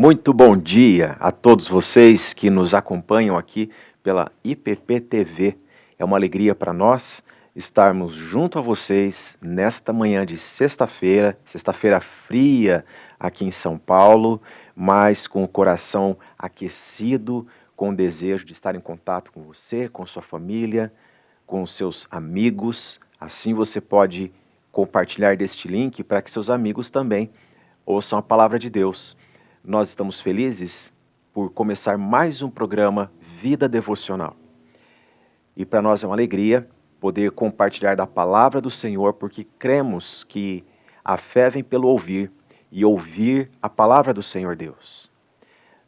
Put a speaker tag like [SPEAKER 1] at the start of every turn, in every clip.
[SPEAKER 1] Muito bom dia a todos vocês que nos acompanham aqui pela IPP TV. É uma alegria para nós estarmos junto a vocês nesta manhã de sexta-feira fria aqui em São Paulo, mas com o coração aquecido, com o desejo de estar em contato com você, com sua família, com os seus amigos. Assim você pode compartilhar deste link para que seus amigos também ouçam a palavra de Deus. Nós estamos felizes por começar mais um programa Vida Devocional. E para nós é uma alegria poder compartilhar da palavra do Senhor, porque cremos que a fé vem pelo ouvir e ouvir a palavra do Senhor Deus.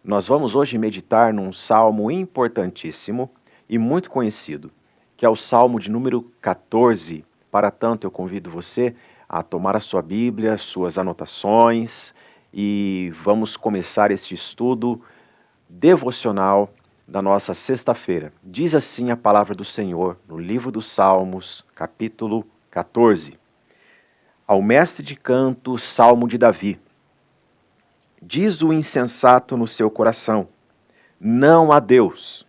[SPEAKER 1] Nós vamos hoje meditar num salmo importantíssimo e muito conhecido, que é o salmo de número 14. Para tanto, eu convido você a tomar a sua Bíblia, suas anotações, e vamos começar este estudo devocional da nossa sexta-feira. Diz assim a palavra do Senhor no livro dos Salmos, capítulo 14. Ao mestre de canto, salmo de Davi. Diz o insensato no seu coração: não há Deus.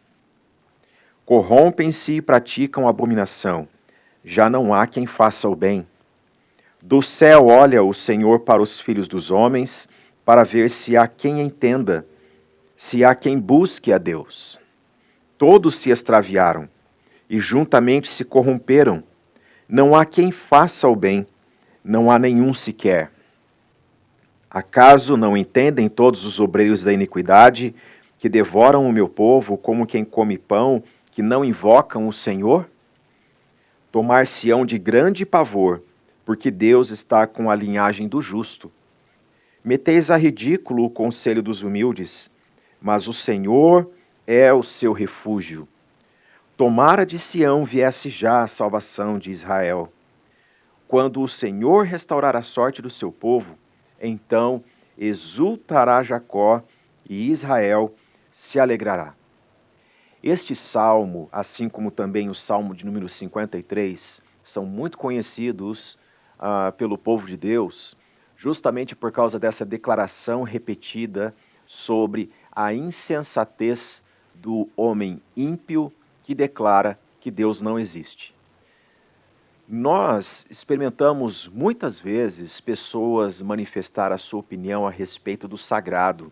[SPEAKER 1] Corrompem-se e praticam abominação. Já não há quem faça o bem. Do céu olha o Senhor para os filhos dos homens, para ver se há quem entenda, se há quem busque a Deus. Todos se extraviaram e juntamente se corromperam. Não há quem faça o bem, não há nenhum sequer. Acaso não entendem todos os obreiros da iniquidade, que devoram o meu povo como quem come pão, que não invocam o Senhor? Tomar-se-ão de grande pavor, porque Deus está com a linhagem do justo. Meteis a ridículo o conselho dos humildes, mas o Senhor é o seu refúgio. Tomara de Sião viesse já a salvação de Israel. Quando o Senhor restaurar a sorte do seu povo, então exultará Jacó e Israel se alegrará. Este salmo, assim como também o salmo de número 53, são muito conhecidos pelo povo de Deus, justamente por causa dessa declaração repetida sobre a insensatez do homem ímpio que declara que Deus não existe. Nós experimentamos muitas vezes pessoas manifestar a sua opinião a respeito do sagrado.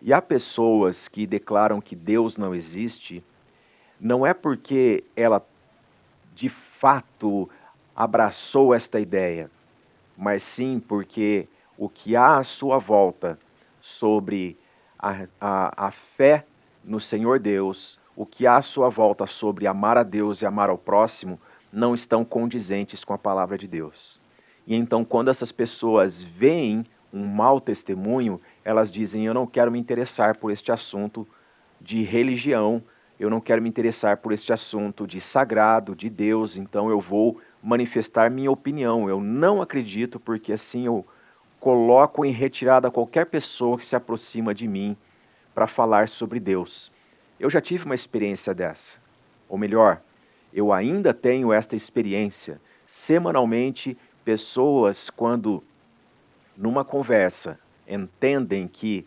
[SPEAKER 1] E há pessoas que declaram que Deus não existe, não é porque ela de fato abraçou esta ideia, mas sim porque o que há à sua volta sobre a fé no Senhor Deus, o que há à sua volta sobre amar a Deus e amar ao próximo, não estão condizentes com a palavra de Deus. E então, quando essas pessoas veem um mau testemunho, elas dizem: eu não quero me interessar por este assunto de religião, eu não quero me interessar por este assunto de sagrado, de Deus, então eu vou manifestar minha opinião. Eu não acredito, porque assim eu coloco em retirada qualquer pessoa que se aproxima de mim para falar sobre Deus. Eu já tive uma experiência dessa. Ou melhor, eu ainda tenho esta experiência. Semanalmente, pessoas, quando numa conversa entendem que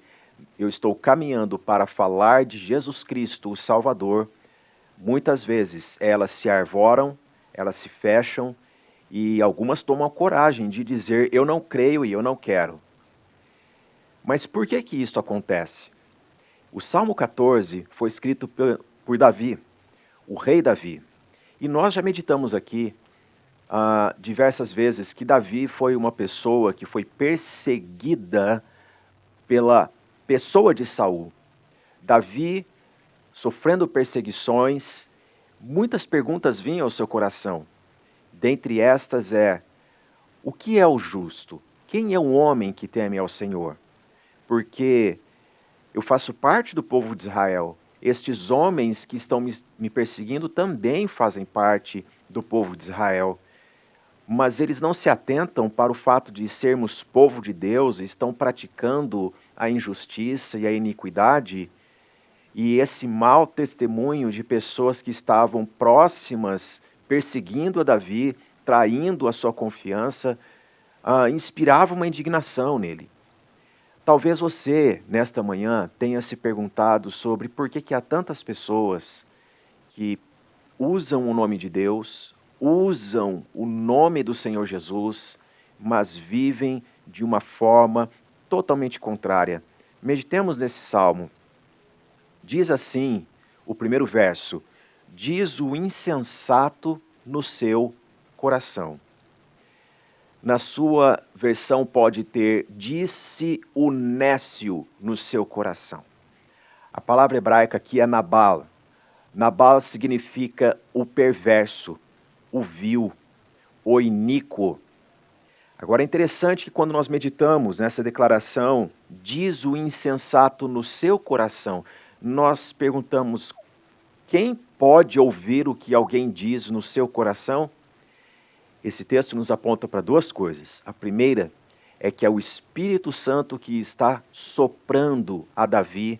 [SPEAKER 1] eu estou caminhando para falar de Jesus Cristo, o Salvador, muitas vezes elas se arvoram, elas se fecham e algumas tomam a coragem de dizer: eu não creio e eu não quero. Mas por que que isso acontece? O Salmo 14 foi escrito por Davi, o rei Davi. E nós já meditamos aqui diversas vezes que Davi foi uma pessoa que foi perseguida pela pessoa de Saul. Davi, sofrendo perseguições, muitas perguntas vinham ao seu coração. Dentre estas o que é o justo? Quem é o homem que teme ao Senhor? Porque eu faço parte do povo de Israel. Estes homens que estão me perseguindo também fazem parte do povo de Israel. Mas eles não se atentam para o fato de sermos povo de Deus, estão praticando a injustiça e a iniquidade, e esse mau testemunho de pessoas que estavam próximas, perseguindo a Davi, traindo a sua confiança, inspirava uma indignação nele. Talvez você, nesta manhã, tenha se perguntado sobre por que há tantas pessoas que usam o nome de Deus, usam o nome do Senhor Jesus, mas vivem de uma forma totalmente contrária. Meditemos nesse salmo. Diz assim o primeiro verso: diz o insensato no seu coração. Na sua versão pode ter, disse o nécio no seu coração. A palavra hebraica aqui é Nabal. Nabal significa o perverso, o vil, o iníquo. Agora é interessante que quando nós meditamos nessa declaração, diz o insensato no seu coração, nós perguntamos, quem pode ouvir o que alguém diz no seu coração? Esse texto nos aponta para duas coisas. A primeira é que é o Espírito Santo que está soprando a Davi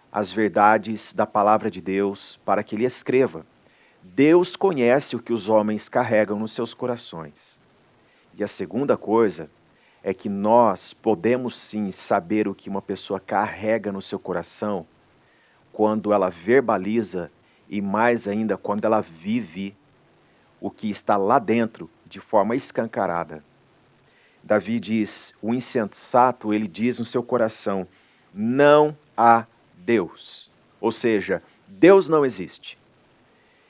[SPEAKER 1] as verdades da palavra de Deus para que ele escreva. Deus conhece o que os homens carregam nos seus corações. E a segunda coisa é que nós podemos sim saber o que uma pessoa carrega no seu coração quando ela verbaliza e mais ainda quando ela vive o que está lá dentro de forma escancarada. Davi diz, o insensato, ele diz no seu coração, não há Deus. Ou seja, Deus não existe.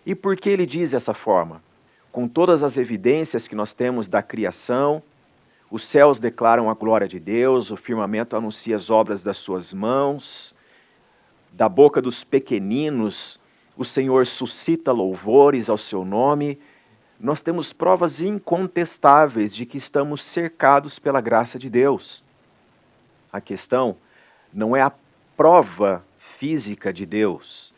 [SPEAKER 1] E por que ele diz dessa forma? Com todas as evidências que nós temos da criação, os céus declaram a glória de Deus, o firmamento anuncia as obras das suas mãos, da boca dos pequeninos, o Senhor suscita louvores ao seu nome. Nós temos provas incontestáveis de que estamos cercados pela graça de Deus. A questão não é a prova física de Deus.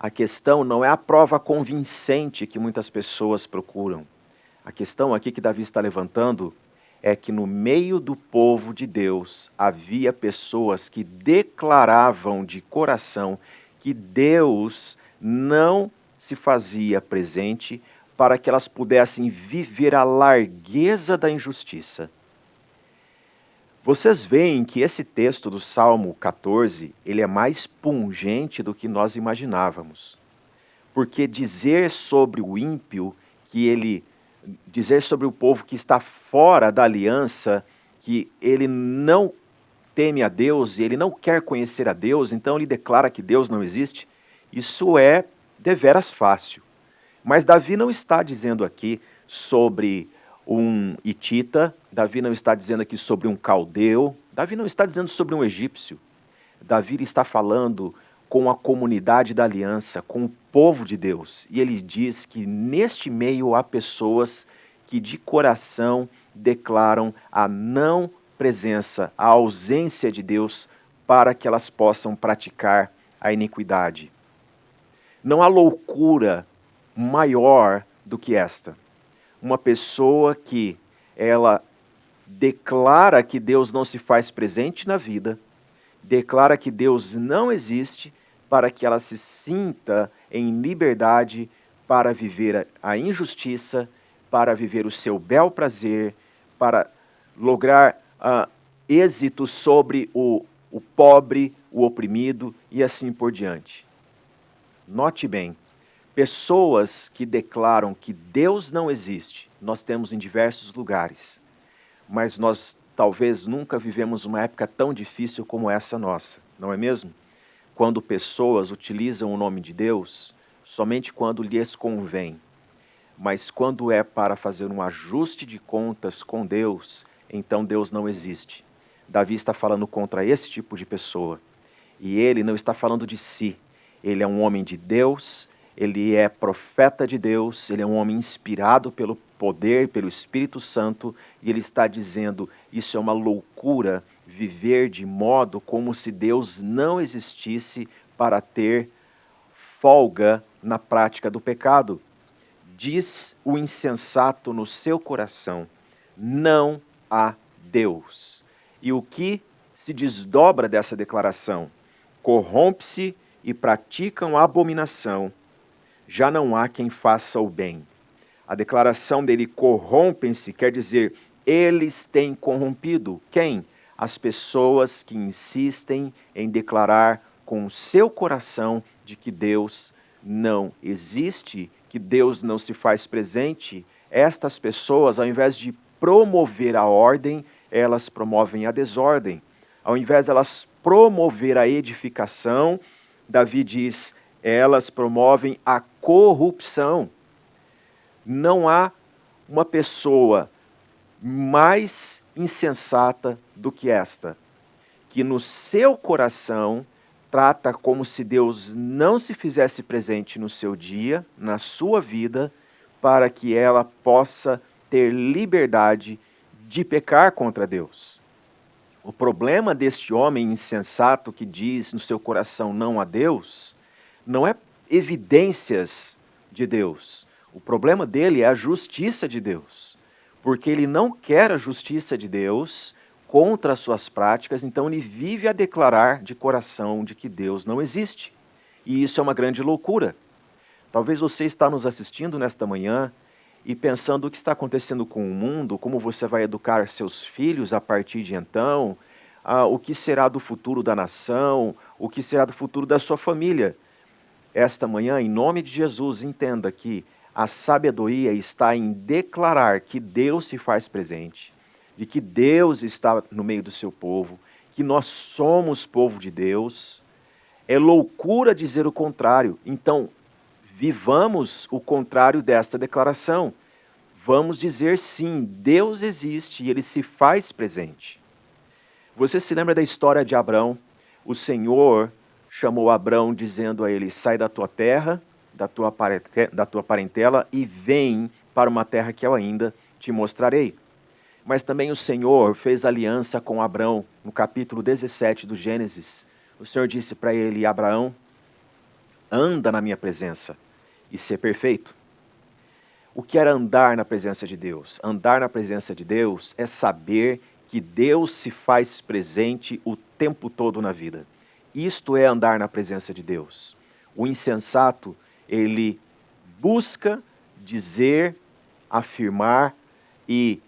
[SPEAKER 1] A questão não é a prova convincente que muitas pessoas procuram. A questão aqui que Davi está levantando é que no meio do povo de Deus havia pessoas que declaravam de coração que Deus não se fazia presente para que elas pudessem viver a largueza da injustiça. Vocês veem que esse texto do Salmo 14, ele é mais pungente do que nós imaginávamos. Porque dizer sobre o ímpio, dizer sobre o povo que está fora da aliança, que ele não teme a Deus e ele não quer conhecer a Deus, então ele declara que Deus não existe, isso é deveras fácil. Mas Davi não está dizendo aqui sobre um hitita, Davi não está dizendo aqui sobre um caldeu, Davi não está dizendo sobre um egípcio. Davi está falando com a comunidade da aliança, com o povo de Deus. E ele diz que neste meio há pessoas que de coração declaram a não presença, a ausência de Deus para que elas possam praticar a iniquidade. Não há loucura maior do que esta. Uma pessoa que ela declara que Deus não se faz presente na vida, declara que Deus não existe para que ela se sinta em liberdade para viver a injustiça, para viver o seu bel prazer, para lograr êxito sobre o pobre, o oprimido e assim por diante. Note bem, pessoas que declaram que Deus não existe, nós temos em diversos lugares, mas nós talvez nunca vivemos uma época tão difícil como essa nossa, não é mesmo? Quando pessoas utilizam o nome de Deus somente quando lhes convém, mas quando é para fazer um ajuste de contas com Deus, então Deus não existe. Davi está falando contra esse tipo de pessoa, e ele não está falando de si, ele é um homem de Deus, ele é profeta de Deus, ele é um homem inspirado pelo poder, pelo Espírito Santo, e ele está dizendo, isso é uma loucura, viver de modo como se Deus não existisse para ter folga na prática do pecado. Diz o insensato no seu coração, não há Deus. E o que se desdobra dessa declaração? Corrompe-se e praticam a abominação, já não há quem faça o bem. A declaração dele, corrompem-se, quer dizer, eles têm corrompido. Quem? as pessoas que insistem em declarar com o seu coração de que Deus não existe, que Deus não se faz presente. Estas pessoas, ao invés de promover a ordem, elas promovem a desordem. Ao invés de elas promover a edificação, Davi diz, elas promovem a corrupção. Não há uma pessoa mais insensata do que esta, que no seu coração trata como se Deus não se fizesse presente no seu dia, na sua vida, para que ela possa ter liberdade de pecar contra Deus. O problema deste homem insensato que diz no seu coração não a Deus, não é evidências de Deus. O problema dele é a justiça de Deus. Porque ele não quer a justiça de Deus contra as suas práticas, então ele vive a declarar de coração de que Deus não existe. E isso é uma grande loucura. Talvez você está nos assistindo nesta manhã e pensando o que está acontecendo com o mundo, como você vai educar seus filhos a partir de então, o que será do futuro da nação, o que será do futuro da sua família. Esta manhã, em nome de Jesus, entenda que a sabedoria está em declarar que Deus se faz presente, de que Deus está no meio do seu povo, que nós somos povo de Deus. É loucura dizer o contrário. Então, vivamos o contrário desta declaração. Vamos dizer sim, Deus existe e Ele se faz presente. Você se lembra da história de Abrão? O Senhor chamou Abrão dizendo a ele, sai da tua terra, da tua parentela e vem para uma terra que eu ainda te mostrarei. Mas também o Senhor fez aliança com Abrão, no capítulo 17 do Gênesis. O Senhor disse para ele, Abraão, anda na minha presença e ser perfeito. O que era andar na presença de Deus? Andar na presença de Deus é saber que Deus se faz presente o tempo todo na vida. Isto é andar na presença de Deus. O insensato, ele busca dizer, afirmar e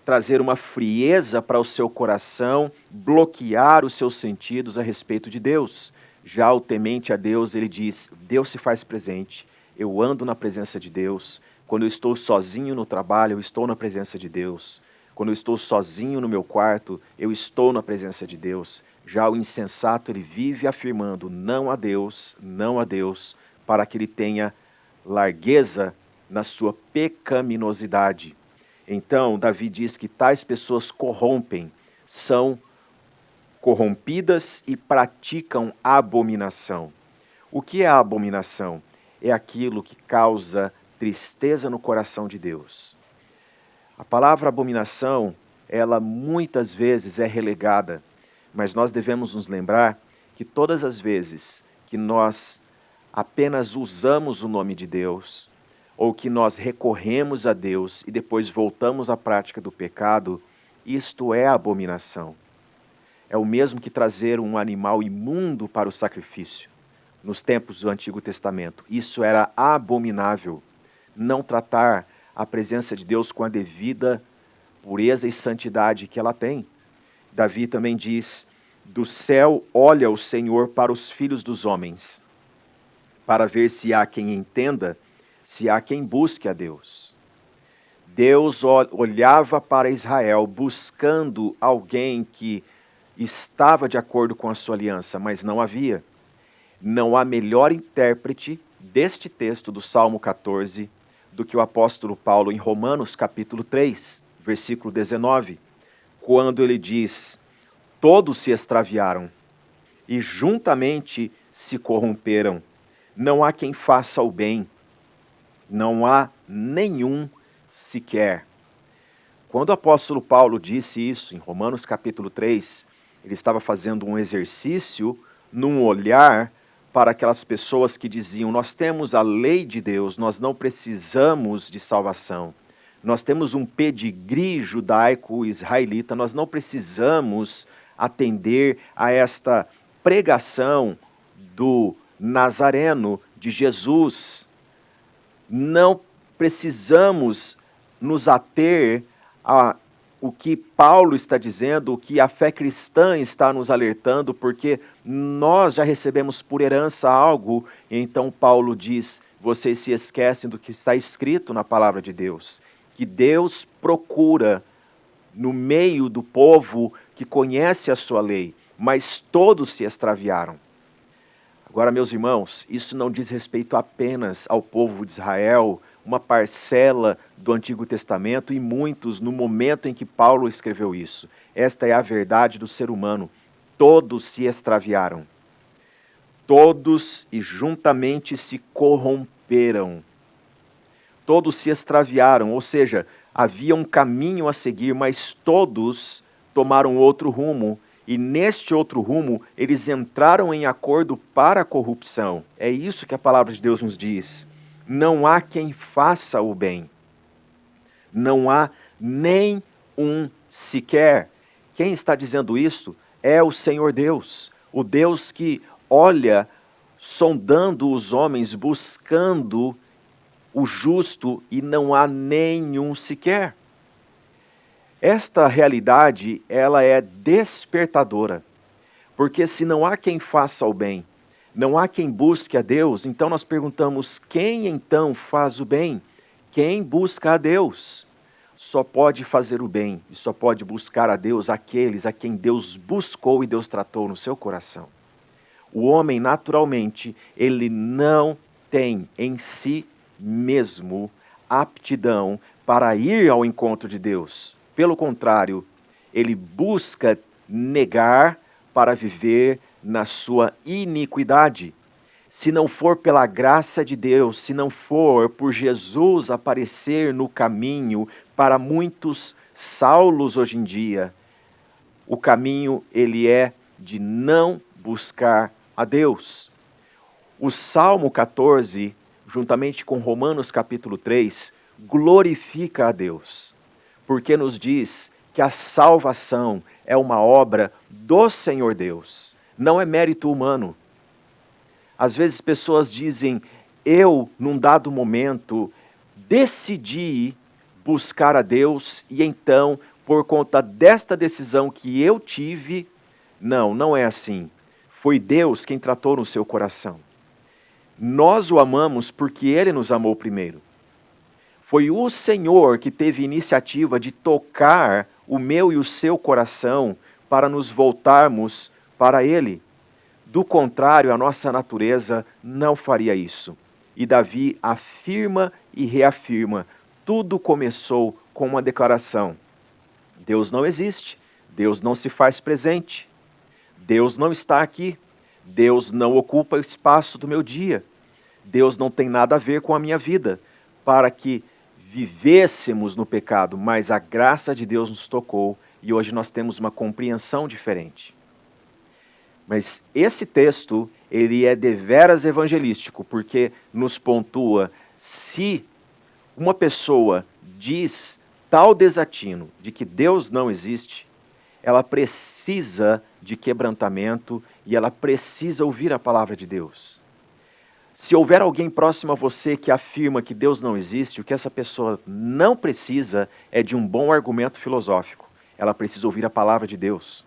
[SPEAKER 1] trazer uma frieza para o seu coração, bloquear os seus sentidos a respeito de Deus. Já o temente a Deus, ele diz, Deus se faz presente, eu ando na presença de Deus. Quando eu estou sozinho no trabalho, eu estou na presença de Deus. Quando eu estou sozinho no meu quarto, eu estou na presença de Deus. Já o insensato, ele vive afirmando não a Deus, para que ele tenha largueza na sua pecaminosidade. Então, Davi diz que tais pessoas corrompem, são corrompidas e praticam abominação. O que é a abominação? É aquilo que causa tristeza no coração de Deus. A palavra abominação, ela muitas vezes é relegada, mas nós devemos nos lembrar que todas as vezes que nós apenas usamos o nome de Deus, ou que nós recorremos a Deus e depois voltamos à prática do pecado, isto é abominação. É o mesmo que trazer um animal imundo para o sacrifício. Nos tempos do Antigo Testamento, isso era abominável. Não tratar a presença de Deus com a devida pureza e santidade que ela tem. Davi também diz, do céu olha o Senhor para os filhos dos homens, para ver se há quem entenda, se há quem busque a Deus. Deus olhava para Israel buscando alguém que estava de acordo com a sua aliança, mas não havia. Não há melhor intérprete deste texto do Salmo 14 do que o apóstolo Paulo em Romanos capítulo 3, versículo 19, quando ele diz, todos se extraviaram e juntamente se corromperam. Não há quem faça o bem, não há nenhum sequer. Quando o apóstolo Paulo disse isso em Romanos capítulo 3, ele estava fazendo um exercício num olhar para aquelas pessoas que diziam, nós temos a lei de Deus, nós não precisamos de salvação. Nós temos um pedigree judaico-israelita, nós não precisamos atender a esta pregação do Nazareno, de Jesus. Não precisamos nos ater a o que Paulo está dizendo, o que a fé cristã está nos alertando, porque nós já recebemos por herança algo, então Paulo diz, vocês se esquecem do que está escrito na palavra de Deus, que Deus procura no meio do povo que conhece a sua lei, mas todos se extraviaram. Agora, meus irmãos, isso não diz respeito apenas ao povo de Israel, uma parcela do Antigo Testamento e muitos no momento em que Paulo escreveu isso. Esta é a verdade do ser humano. Todos se extraviaram. Todos e juntamente se corromperam. Todos se extraviaram, ou seja, havia um caminho a seguir, mas todos tomaram outro rumo. E neste outro rumo, eles entraram em acordo para a corrupção. É isso que a palavra de Deus nos diz. Não há quem faça o bem. Não há nem um sequer. Quem está dizendo isso é o Senhor Deus. O Deus que olha, sondando os homens, buscando o justo e não há nenhum sequer. Esta realidade, ela é despertadora, porque se não há quem faça o bem, não há quem busque a Deus, então nós perguntamos, quem então faz o bem? Quem busca a Deus? Só pode fazer o bem e só pode buscar a Deus aqueles a quem Deus buscou e Deus tratou no seu coração. O homem, naturalmente, ele não tem em si mesmo aptidão para ir ao encontro de Deus. Pelo contrário, ele busca negar para viver na sua iniquidade. Se não for pela graça de Deus, se não for por Jesus aparecer no caminho para muitos Saulos hoje em dia, o caminho ele é de não buscar a Deus. O Salmo 14, juntamente com Romanos capítulo 3, glorifica a Deus, porque nos diz que a salvação é uma obra do Senhor Deus, não é mérito humano. Às vezes pessoas dizem, eu, num dado momento, decidi buscar a Deus e então, por conta desta decisão que eu tive, não é assim. Foi Deus quem tratou no seu coração. Nós o amamos porque Ele nos amou primeiro. Foi o Senhor que teve iniciativa de tocar o meu e o seu coração para nos voltarmos para Ele. Do contrário, a nossa natureza não faria isso. E Davi afirma e reafirma, tudo começou com uma declaração. Deus não existe, Deus não se faz presente, Deus não está aqui, Deus não ocupa o espaço do meu dia, Deus não tem nada a ver com a minha vida, para que vivêssemos no pecado, mas a graça de Deus nos tocou e hoje nós temos uma compreensão diferente. Mas esse texto, ele é deveras evangelístico, porque nos pontua, se uma pessoa diz tal desatino de que Deus não existe, ela precisa de quebrantamento e ela precisa ouvir a palavra de Deus. Se houver alguém próximo a você que afirma que Deus não existe, o que essa pessoa não precisa é de um bom argumento filosófico. Ela precisa ouvir a palavra de Deus.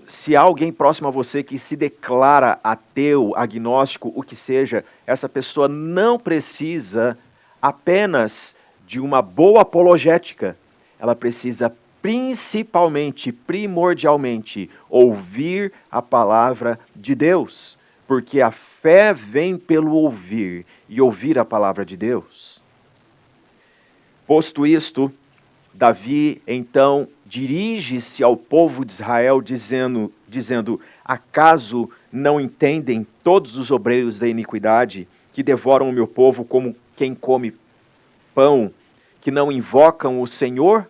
[SPEAKER 1] Se há alguém próximo a você que se declara ateu, agnóstico, o que seja, essa pessoa não precisa apenas de uma boa apologética. Ela precisa principalmente, primordialmente, ouvir a palavra de Deus. Porque a fé vem pelo ouvir e ouvir a palavra de Deus. Posto isto, Davi, então, dirige-se ao povo de Israel dizendo, acaso não entendem todos os obreiros da iniquidade que devoram o meu povo como quem come pão, que não invocam o Senhor?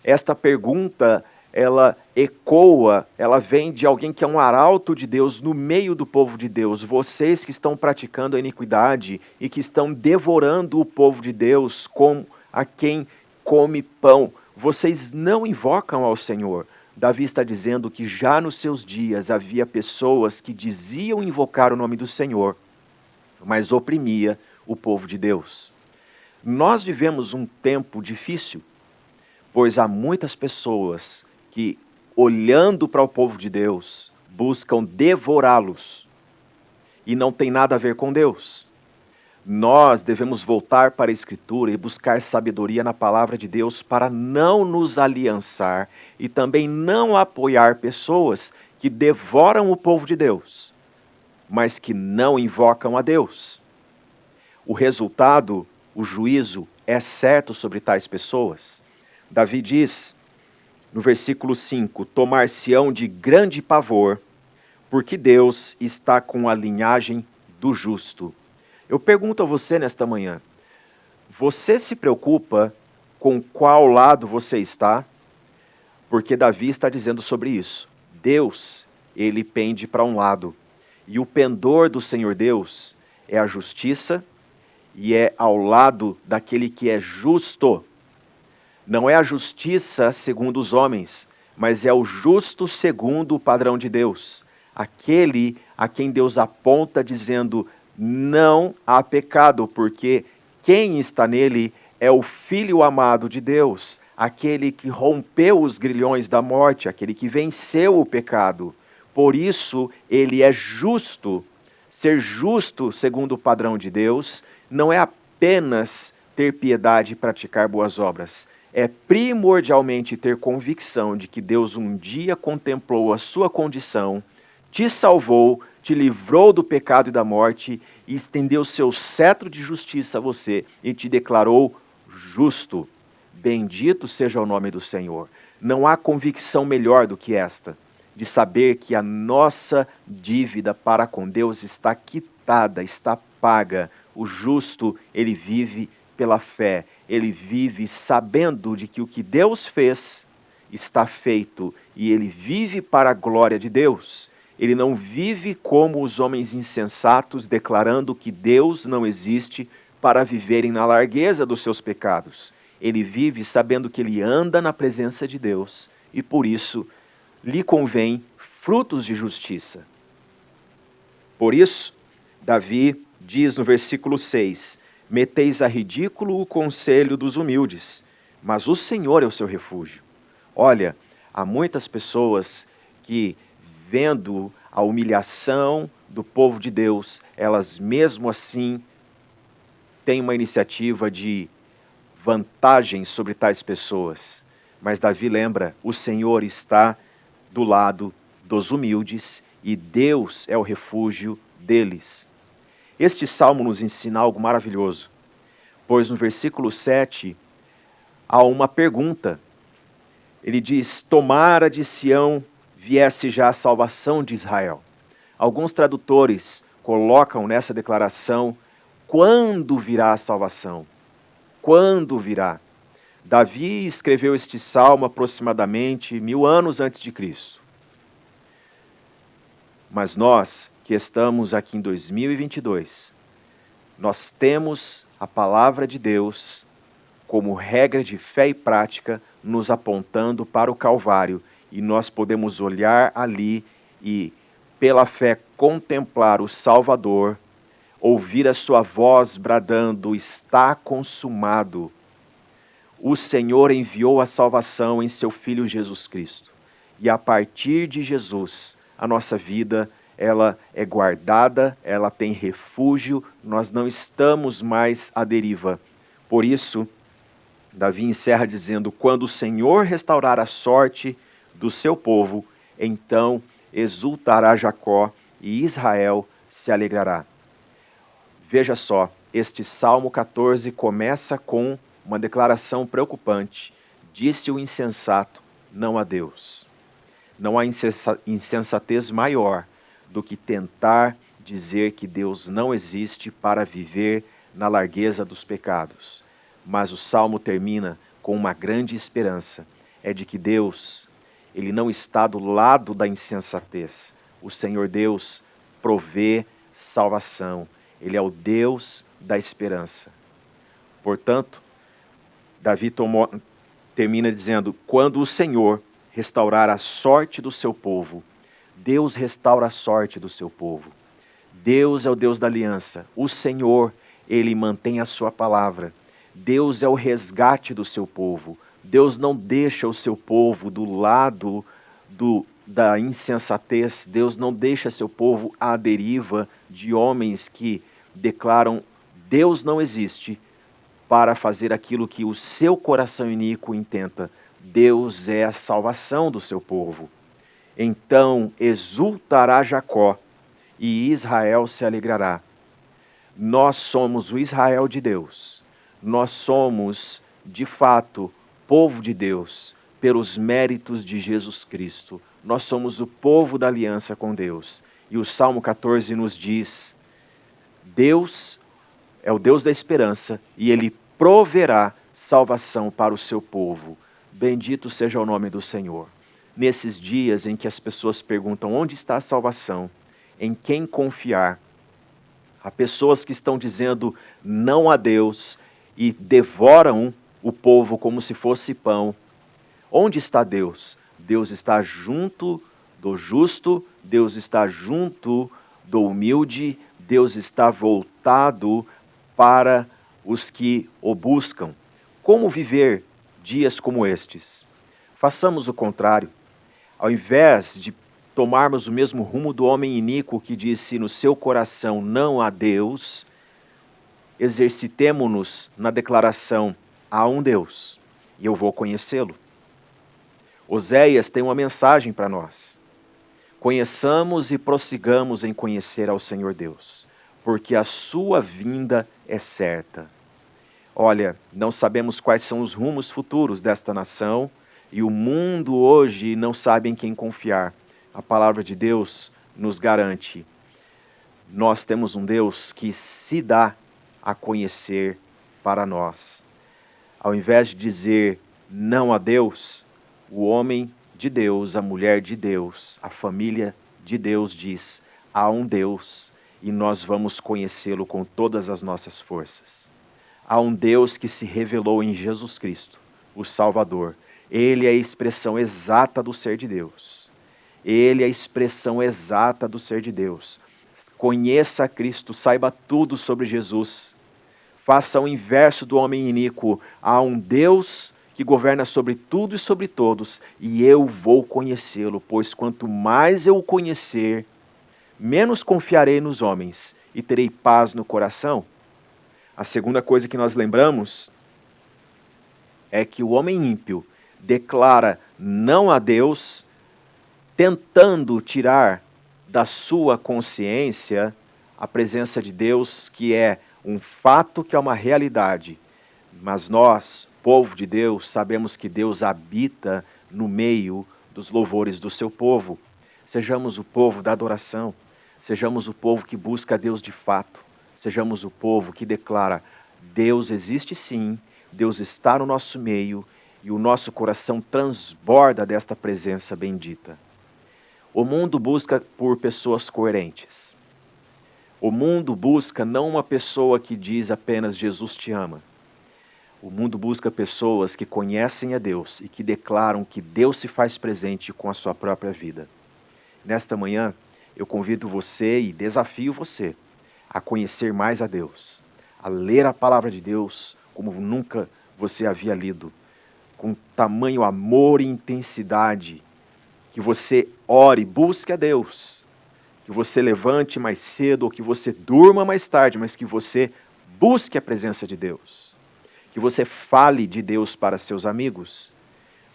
[SPEAKER 1] Esta pergunta, ela ecoa, ela vem de alguém que é um arauto de Deus no meio do povo de Deus. Vocês que estão praticando a iniquidade e que estão devorando o povo de Deus como a quem come pão, vocês não invocam ao Senhor. Davi está dizendo que já nos seus dias havia pessoas que diziam invocar o nome do Senhor, mas oprimia o povo de Deus. Nós vivemos um tempo difícil, pois há muitas pessoas que, olhando para o povo de Deus, buscam devorá-los e não tem nada a ver com Deus. Nós devemos voltar para a Escritura e buscar sabedoria na palavra de Deus para não nos aliançar e também não apoiar pessoas que devoram o povo de Deus, mas que não invocam a Deus. O resultado, o juízo, é certo sobre tais pessoas. Davi diz, no versículo 5, tomar-se-ão de grande pavor, porque Deus está com a linhagem do justo. Eu pergunto a você nesta manhã, você se preocupa com qual lado você está? Porque Davi está dizendo sobre isso. Deus, ele pende para um lado. E o pendor do Senhor Deus é a justiça e é ao lado daquele que é justo. Não é a justiça segundo os homens, mas é o justo segundo o padrão de Deus. Aquele a quem Deus aponta dizendo, não há pecado, porque quem está nele é o Filho amado de Deus, aquele que rompeu os grilhões da morte, aquele que venceu o pecado. Por isso, ele é justo. Ser justo segundo o padrão de Deus não é apenas ter piedade e praticar boas obras. É primordialmente ter convicção de que Deus um dia contemplou a sua condição, te salvou, te livrou do pecado e da morte e estendeu seu cetro de justiça a você e te declarou justo. Bendito seja o nome do Senhor. Não há convicção melhor do que esta, de saber que a nossa dívida para com Deus está quitada, está paga. O justo, ele vive pela fé, ele vive sabendo de que o que Deus fez está feito e ele vive para a glória de Deus. Ele não vive como os homens insensatos, declarando que Deus não existe para viverem na largueza dos seus pecados. Ele vive sabendo que ele anda na presença de Deus e por isso lhe convém frutos de justiça. Por isso, Davi diz no versículo 6, meteis a ridículo o conselho dos humildes, mas o Senhor é o seu refúgio. Olha, há muitas pessoas que, vendo a humilhação do povo de Deus, elas mesmo assim têm uma iniciativa de vantagem sobre tais pessoas. Mas Davi lembra, o Senhor está do lado dos humildes e Deus é o refúgio deles. Este salmo nos ensina algo maravilhoso, pois no versículo 7 há uma pergunta. Ele diz, tomara de Sião viesse já a salvação de Israel. Alguns tradutores colocam nessa declaração, quando virá a salvação? Quando virá? Davi escreveu este salmo aproximadamente 1000 anos antes de Cristo. Mas nós, que estamos aqui em 2022, nós temos a palavra de Deus como regra de fé e prática, nos apontando para o Calvário, e nós podemos olhar ali e, pela fé, contemplar o Salvador, ouvir a sua voz bradando, está consumado. O Senhor enviou a salvação em seu Filho Jesus Cristo. E a partir de Jesus, a nossa vida, ela é guardada, ela tem refúgio, nós não estamos mais à deriva. Por isso, Davi encerra dizendo, quando o Senhor restaurar a sorte do seu povo, então exultará Jacó e Israel se alegrará. Veja só, este Salmo 14 começa com uma declaração preocupante. Disse o insensato, não a Deus. Não há insensatez maior do que tentar dizer que Deus não existe para viver na largueza dos pecados. Mas o Salmo termina com uma grande esperança, é de que Deus, ele não está do lado da insensatez. O Senhor Deus provê salvação. Ele é o Deus da esperança. Portanto, Davi termina dizendo, quando o Senhor restaurar a sorte do seu povo, Deus restaura a sorte do seu povo. Deus é o Deus da aliança. O Senhor, ele mantém a sua palavra. Deus é o resgate do seu povo. Deus não deixa o seu povo do lado da insensatez. Deus não deixa seu povo à deriva de homens que declaram Deus não existe para fazer aquilo que o seu coração iníquo intenta. Deus é a salvação do seu povo. Então exultará Jacó e Israel se alegrará. Nós somos o Israel de Deus. Nós somos, de fato, povo de Deus, pelos méritos de Jesus Cristo. Nós somos o povo da aliança com Deus. E o Salmo 14 nos diz: Deus é o Deus da esperança e Ele proverá salvação para o seu povo. Bendito seja o nome do Senhor. Nesses dias em que as pessoas perguntam onde está a salvação, em quem confiar, há pessoas que estão dizendo não a Deus e devoram o povo como se fosse pão. Onde está Deus? Deus está junto do justo, Deus está junto do humilde, Deus está voltado para os que o buscam. Como viver dias como estes? Façamos o contrário. Ao invés de tomarmos o mesmo rumo do homem iníquo que disse no seu coração não a Deus, exercitemo-nos na declaração: há um Deus e eu vou conhecê-lo. Oséias tem uma mensagem para nós. Conheçamos e prossigamos em conhecer ao Senhor Deus, porque a sua vinda é certa. Olha, não sabemos quais são os rumos futuros desta nação, e o mundo hoje não sabe em quem confiar. A palavra de Deus nos garante. Nós temos um Deus que se dá a conhecer para nós. Ao invés de dizer não a Deus, o homem de Deus, a mulher de Deus, a família de Deus diz: há um Deus e nós vamos conhecê-lo com todas as nossas forças. Há um Deus que se revelou em Jesus Cristo, o Salvador. Ele é a expressão exata do ser de Deus. Ele é a expressão exata do ser de Deus. Conheça Cristo, saiba tudo sobre Jesus. Faça o inverso do homem iníquo. Há um Deus que governa sobre tudo e sobre todos, e eu vou conhecê-lo, pois quanto mais eu o conhecer, menos confiarei nos homens e terei paz no coração. A segunda coisa que nós lembramos é que o homem ímpio declara não a Deus, tentando tirar da sua consciência a presença de Deus, que é um fato, que é uma realidade. Mas nós, povo de Deus, sabemos que Deus habita no meio dos louvores do seu povo. Sejamos o povo da adoração, sejamos o povo que busca a Deus de fato, sejamos o povo que declara: Deus existe sim, Deus está no nosso meio e o nosso coração transborda desta presença bendita. O mundo busca por pessoas coerentes. O mundo busca não uma pessoa que diz apenas Jesus te ama. O mundo busca pessoas que conhecem a Deus e que declaram que Deus se faz presente com a sua própria vida. Nesta manhã, eu convido você e desafio você a conhecer mais a Deus, a ler a palavra de Deus como nunca você havia lido, com tamanho amor e intensidade, que você ore, busque a Deus, que você levante mais cedo ou que você durma mais tarde, mas que você busque a presença de Deus, que você fale de Deus para seus amigos,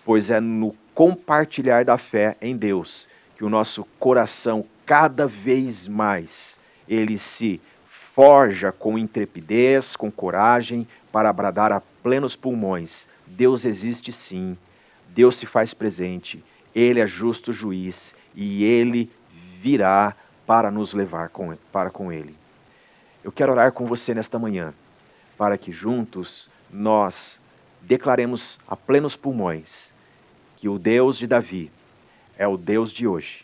[SPEAKER 1] pois é no compartilhar da fé em Deus que o nosso coração cada vez mais ele se forja com intrepidez, com coragem, para bradar a plenos pulmões: Deus existe sim, Deus se faz presente, Ele é justo juiz e Ele virá para nos levar para com Ele. Eu quero orar com você nesta manhã, para que juntos nós declaremos a plenos pulmões que o Deus de Davi é o Deus de hoje.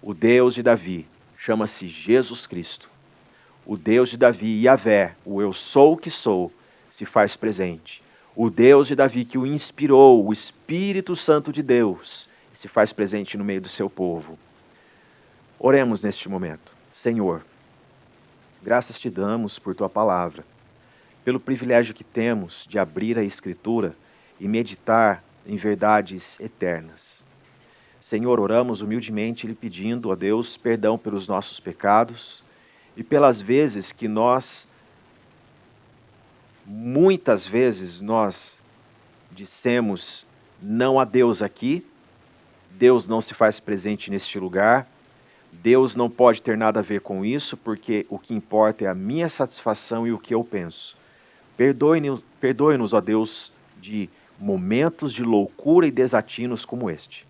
[SPEAKER 1] O Deus de Davi chama-se Jesus Cristo. O Deus de Davi, Yahvé, o eu sou o que sou, se faz presente. O Deus de Davi que o inspirou, o Espírito Santo de Deus, se faz presente no meio do seu povo. Oremos neste momento. Senhor, graças te damos por tua palavra, pelo privilégio que temos de abrir a Escritura e meditar em verdades eternas. Senhor, oramos humildemente lhe pedindo a Deus perdão pelos nossos pecados e pelas vezes que muitas vezes nós dissemos não a Deus aqui, Deus não se faz presente neste lugar, Deus não pode ter nada a ver com isso, porque o que importa é a minha satisfação e o que eu penso. Perdoe-nos, ó Deus, de momentos de loucura e desatinos como este.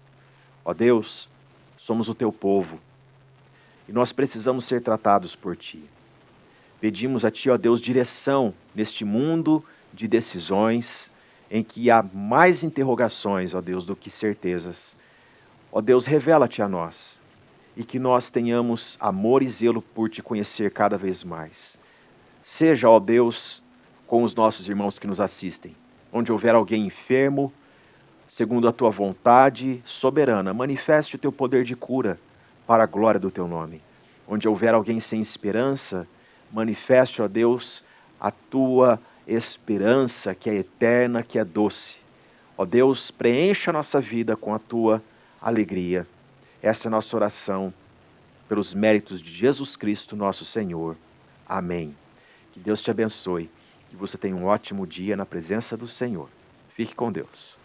[SPEAKER 1] Ó Deus, somos o teu povo e nós precisamos ser tratados por ti. Pedimos a ti, ó Deus, direção neste mundo de decisões em que há mais interrogações, ó Deus, do que certezas. Ó Deus, revela-te a nós e que nós tenhamos amor e zelo por te conhecer cada vez mais. Seja, ó Deus, com os nossos irmãos que nos assistem. Onde houver alguém enfermo, segundo a tua vontade soberana, manifeste o teu poder de cura para a glória do teu nome. Onde houver alguém sem esperança, manifeste, ó Deus, a tua esperança que é eterna, que é doce. Ó Deus, preencha a nossa vida com a tua alegria. Essa é a nossa oração, pelos méritos de Jesus Cristo, nosso Senhor. Amém. Que Deus te abençoe, que você tenha um ótimo dia na presença do Senhor. Fique com Deus.